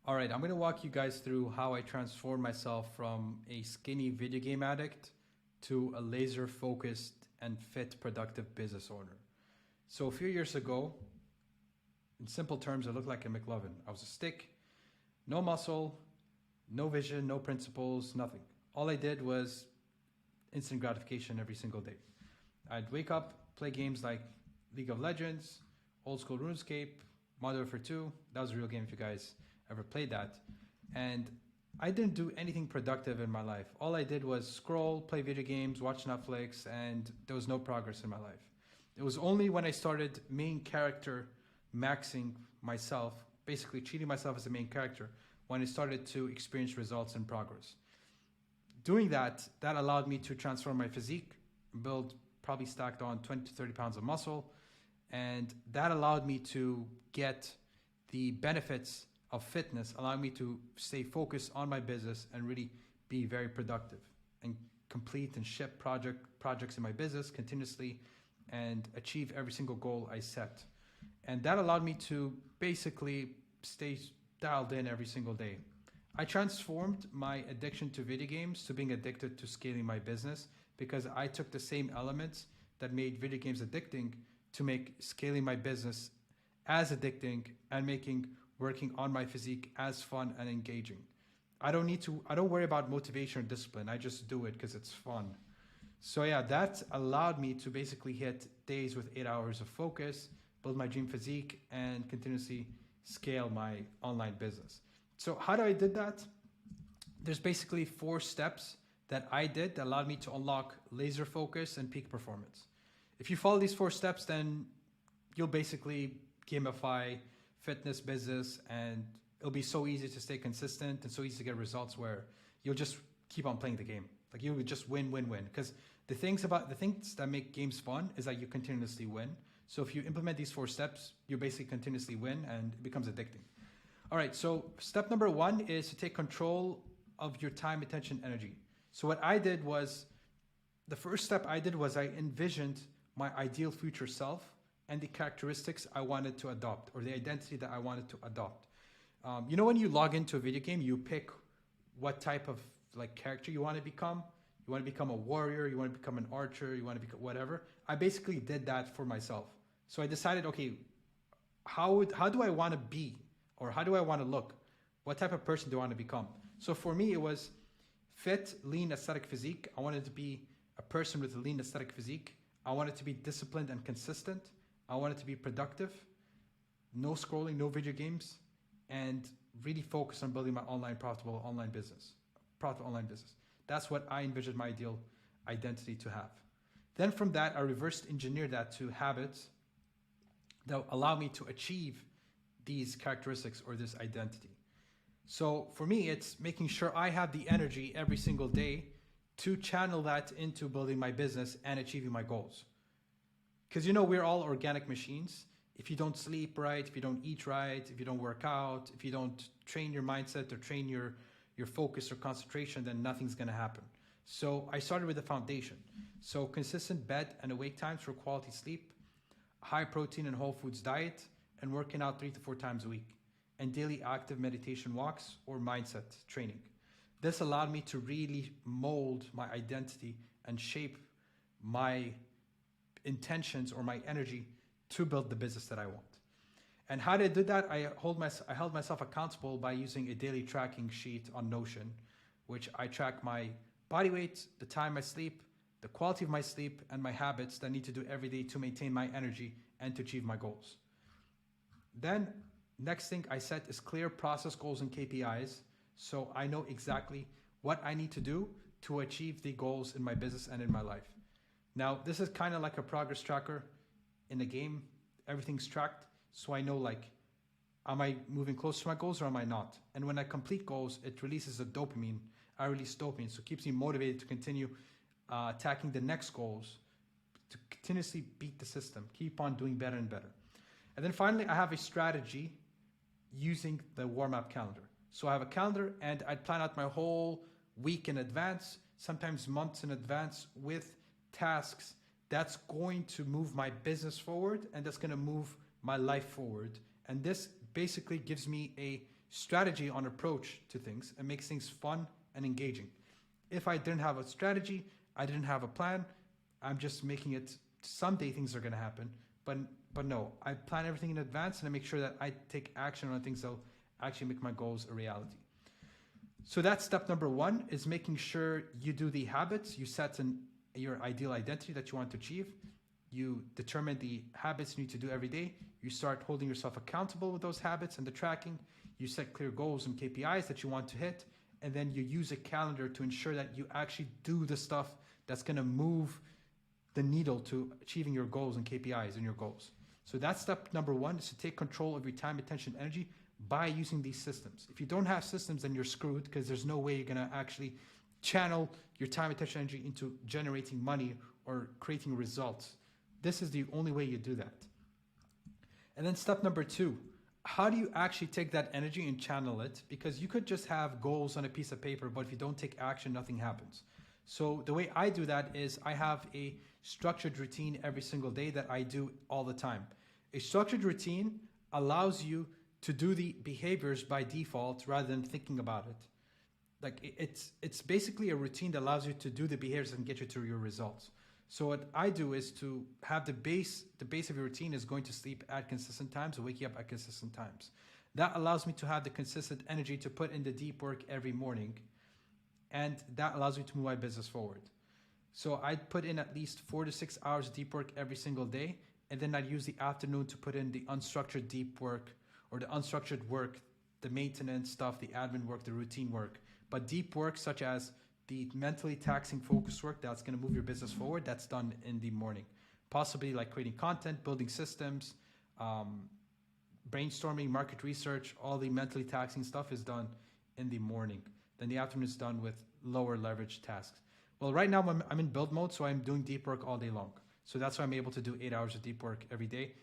All right, I'm going to walk you guys through how I transformed myself from a skinny video game addict to a laser focused and fit productive business owner. So a few years ago, in simple terms, I looked like a McLovin. I was a stick, no muscle, no vision, no principles, nothing. All I did was instant gratification every single day. I'd wake up, play games like League of Legends, old school RuneScape, Modern Warfare 2. That was a real game if you guys ever played that. And I didn't do anything productive in my life. All I did was scroll, play video games, watch Netflix, and there was no progress in my life. It was only when I started main character maxing myself, basically treating myself as a main character, when I started to experience results and progress. Doing that allowed me to transform my physique, build probably stacked on 20 to 30 pounds of muscle, and that allowed me to get the benefits of fitness, allowing me to stay focused on my business and really be very productive and complete and ship projects in my business continuously and achieve every single goal I set. And that allowed me to basically stay dialed in every single day. I transformed my addiction to video games to being addicted to scaling my business, because I took the same elements that made video games addicting to make scaling my business as addicting and making working on my physique as fun and engaging. I don't worry about motivation or discipline. I just do it because it's fun. So yeah, that allowed me to basically hit days with 8 hours of focus, build my dream physique, and continuously scale my online business. So how do I did that? There's basically 4 steps that I did that allowed me to unlock laser focus and peak performance. If you follow these 4 steps, then you'll basically gamify fitness business, and it'll be so easy to stay consistent and so easy to get results where you'll just keep on playing the game. Like you would just win. Because the things that make games fun is that you continuously win. So if you implement these 4 steps, you basically continuously win and it becomes addicting. All right, so step number 1 is to take control of your time, attention, energy. So what I did was, the first step I did was I envisioned my ideal future self and the characteristics I wanted to adopt, or the identity that I wanted to adopt. When you log into a video game, you pick what type of character you want to become. You want to become a warrior, you want to become an archer, you want to become whatever. I basically did that for myself. So I decided, okay, how do I want to be, or how do I want to look? What type of person do I want to become? So for me, it was fit, lean, aesthetic physique. I wanted to be a person with a lean, aesthetic physique. I wanted to be disciplined and consistent. I wanted to be productive, no scrolling, no video games, and really focus on building my profitable online business. That's what I envisioned my ideal identity to have. Then from that, I reversed engineered that to habits that allow me to achieve these characteristics or this identity. So for me, it's making sure I have the energy every single day to channel that into building my business and achieving my goals. Because we're all organic machines. If you don't sleep right, if you don't eat right, if you don't work out, if you don't train your mindset or train your focus or concentration, then nothing's going to happen. So I started with the foundation. So consistent bed and awake times for quality sleep, high protein and whole foods diet, and working out 3 to 4 times a week, and daily active meditation walks or mindset training. This allowed me to really mold my identity and shape my intentions or my energy to build the business that I want. And how did I do that? I held myself accountable by using a daily tracking sheet on Notion, which I track my body weight, the time I sleep, the quality of my sleep, and my habits that I need to do every day to maintain my energy and to achieve my goals. Then next thing I set is clear process goals and KPIs. So I know exactly what I need to do to achieve the goals in my business and in my life. Now, this is kind of like a progress tracker in a game. Everything's tracked. So I know am I moving close to my goals or am I not? And when I complete goals, it releases a dopamine. I release dopamine. So it keeps me motivated to continue attacking the next goals, to continuously beat the system, keep on doing better and better. And then finally, I have a strategy using the warm-up calendar. So I have a calendar and I plan out my whole week in advance, sometimes months in advance, with tasks that's going to move my business forward and that's going to move my life forward. And this basically gives me a strategy on approach to things and makes things fun and engaging. If I didn't have a strategy, I didn't have a plan, I'm just making it someday things are going to happen. But no, I plan everything in advance and I make sure that I take action on things that will actually make my goals a reality. So that's step number one, is making sure you do the habits. You set your ideal identity that you want to achieve. You determine the habits you need to do every day. You start holding yourself accountable with those habits and the tracking. You set clear goals and KPIs that you want to hit. And then you use a calendar to ensure that you actually do the stuff that's going to move the needle to achieving your goals and KPIs and your goals. So that's step number one, is to take control of your time, attention, energy by using these systems. If you don't have systems, then you're screwed, because there's no way you're going to actually channel your time, attention, energy into generating money or creating results. This is the only way you do that. And then step number two, how do you actually take that energy and channel it? Because you could just have goals on a piece of paper, but if you don't take action, nothing happens. So the way I do that is I have a structured routine every single day that I do all the time. A structured routine allows you to do the behaviors by default rather than thinking about it. Like it's basically a routine that allows you to do the behaviors and get you to your results. So what I do is to have the base of your routine is going to sleep at consistent times, waking up at consistent times. That allows me to have the consistent energy to put in the deep work every morning. And that allows me to move my business forward. So I'd put in at least 4 to 6 hours of deep work every single day. And then I'd use the afternoon to put in the unstructured deep work, or the unstructured work, the maintenance stuff, the admin work, the routine work. But deep work, such as the mentally taxing focus work that's going to move your business forward, that's done in the morning. Possibly like creating content, building systems, brainstorming, market research, all the mentally taxing stuff is done in the morning. Then the afternoon is done with lower leverage tasks. Well, right now I'm in build mode, so I'm doing deep work all day long. So that's why I'm able to do 8 hours of deep work every day.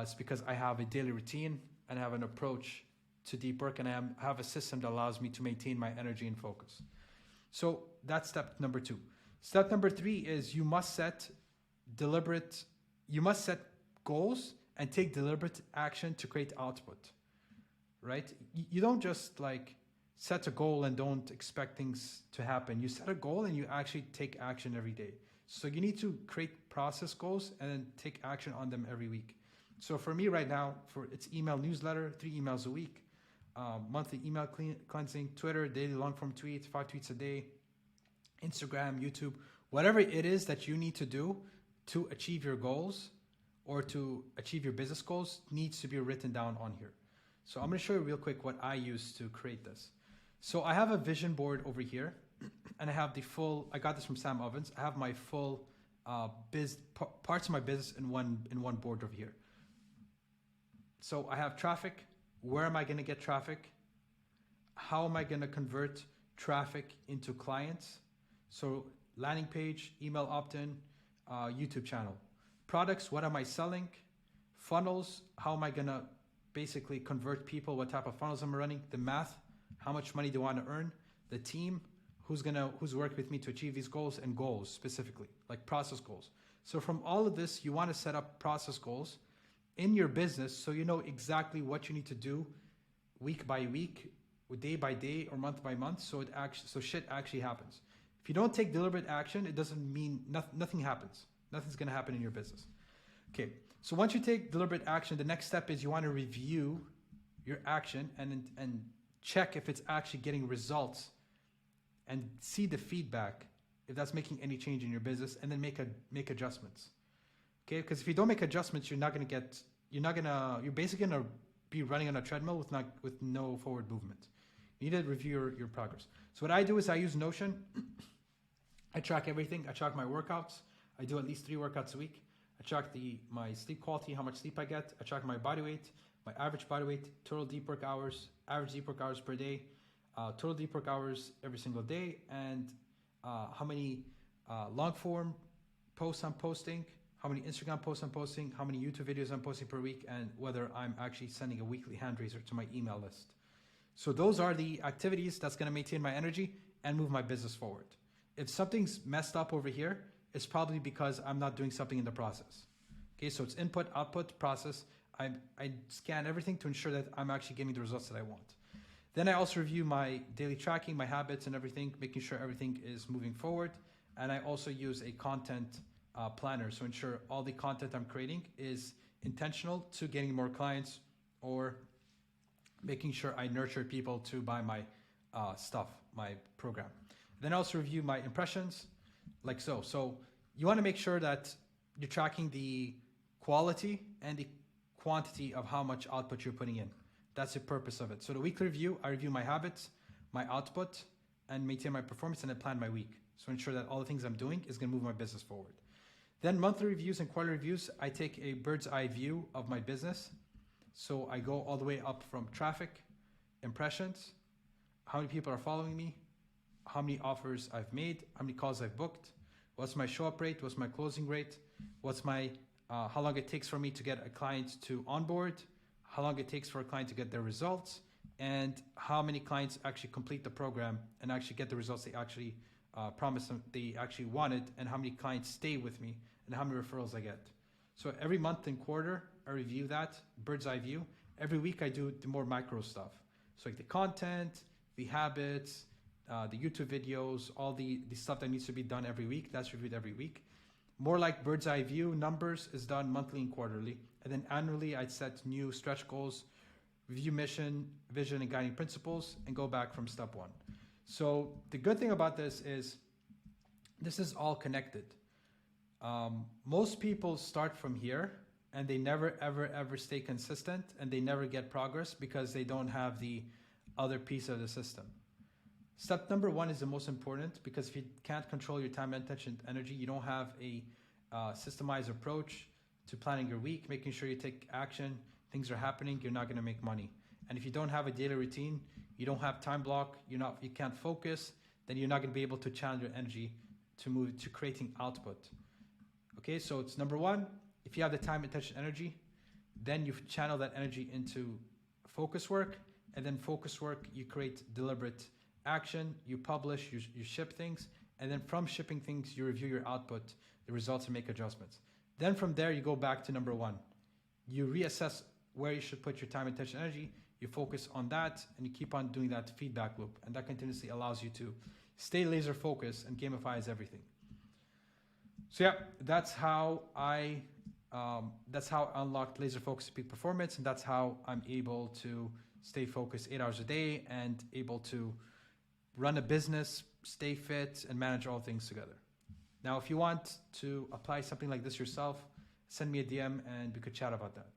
It's because I have a daily routine and I have an approach to deep work, and I have a system that allows me to maintain my energy and focus. So that's step number two. Step number three is you must set goals and take deliberate action to create output, right? You don't just like set a goal and don't expect things to happen. You set a goal and you actually take action every day. So you need to create process goals and then take action on them every week. So for me right now, it's email newsletter, 3 emails a week, monthly email cleansing, Twitter, daily long form tweets, 5 tweets a day, Instagram, YouTube, whatever it is that you need to do to achieve your goals or to achieve your business goals needs to be written down on here. So I'm going to show you real quick what I use to create this. So I have a vision board over here, and I have I got this from Sam Ovens. I have my full parts of my business in one board over here. So I have traffic. Where am I going to get traffic? How am I going to convert traffic into clients? So landing page, email opt-in, YouTube channel. Products, what am I selling? Funnels, how am I going to basically convert people? What type of funnels am I running? The math, how much money do I want to earn? The team, who's worked with me to achieve these goals, and goals specifically, like process goals. So from all of this, you want to set up process goals in your business so you know exactly what you need to do week by week, day by day, or month by month, so shit actually happens. If you don't take deliberate action, it doesn't mean nothing happens. Nothing's going to happen in your business. Okay, so once you take deliberate action, the next step is you want to review your action and check if it's actually getting results and see the feedback, if that's making any change in your business, and then make adjustments. Okay, because if you don't make adjustments, you're basically gonna be running on a treadmill with no forward movement. You need to review your progress. So what I do is I use Notion. I track everything. I track my workouts. I do at least 3 workouts a week. I track my sleep quality, how much sleep I get. I track my body weight, my average body weight, total deep work hours, average deep work hours per day, total deep work hours every single day, and how many long form posts I'm posting, how many Instagram posts I'm posting, how many YouTube videos I'm posting per week, and whether I'm actually sending a weekly hand raiser to my email list. So those are the activities that's going to maintain my energy and move my business forward. If something's messed up over here, it's probably because I'm not doing something in the process. Okay, so it's input, output, process. I scan everything to ensure that I'm actually getting the results that I want. Then I also review my daily tracking, my habits and everything, making sure everything is moving forward. And I also use a content planner, so ensure all the content I'm creating is intentional to getting more clients or making sure I nurture people to buy my stuff, my program. Then I also review my impressions, like so. So you want to make sure that you're tracking the quality and the quantity of how much output you're putting in. That's the purpose of it. So the weekly review, I review my habits, my output, and maintain my performance, and I plan my week. So ensure that all the things I'm doing is going to move my business forward. Then monthly reviews and quarterly reviews, I take a bird's eye view of my business. So I go all the way up from traffic, impressions, how many people are following me, how many offers I've made, how many calls I've booked, what's my show up rate, what's my closing rate, what's my how long it takes for me to get a client to onboard, how long it takes for a client to get their results, and how many clients actually complete the program and actually get the results they actually promised them they actually wanted, and how many clients stay with me, and how many referrals I get. So every month and quarter, I review that, bird's eye view. Every week I do the more micro stuff. So like the content, the habits, the YouTube videos, all the stuff that needs to be done every week, that's reviewed every week. More like bird's eye view numbers is done monthly and quarterly. And then annually, I'd set new stretch goals, review mission, vision, and guiding principles, and go back from step one. So the good thing about this is all connected. Most people start from here and they never, ever, ever stay consistent, and they never get progress because they don't have the other piece of the system. Step number one is the most important, because if you can't control your time, attention, energy, you don't have a systemized approach to planning your week, making sure you take action, things are happening, you're not going to make money. And if you don't have a daily routine, you don't have time block, you can't focus, then you're not going to be able to channel your energy to move to creating output. Okay, so it's number one. If you have the time, attention, energy, then you channel that energy into focus work, and then focus work, you create deliberate action, you publish, you ship things, and then from shipping things, you review your output, the results, and make adjustments. Then from there, you go back to number one. You reassess where you should put your time, attention, energy, you focus on that, and you keep on doing that feedback loop, and that continuously allows you to stay laser focused and gamifies everything. So yeah, that's how I unlocked laser focused peak performance, and that's how I'm able to stay focused 8 hours a day and able to run a business, stay fit, and manage all things together. Now, if you want to apply something like this yourself, send me a DM and we could chat about that.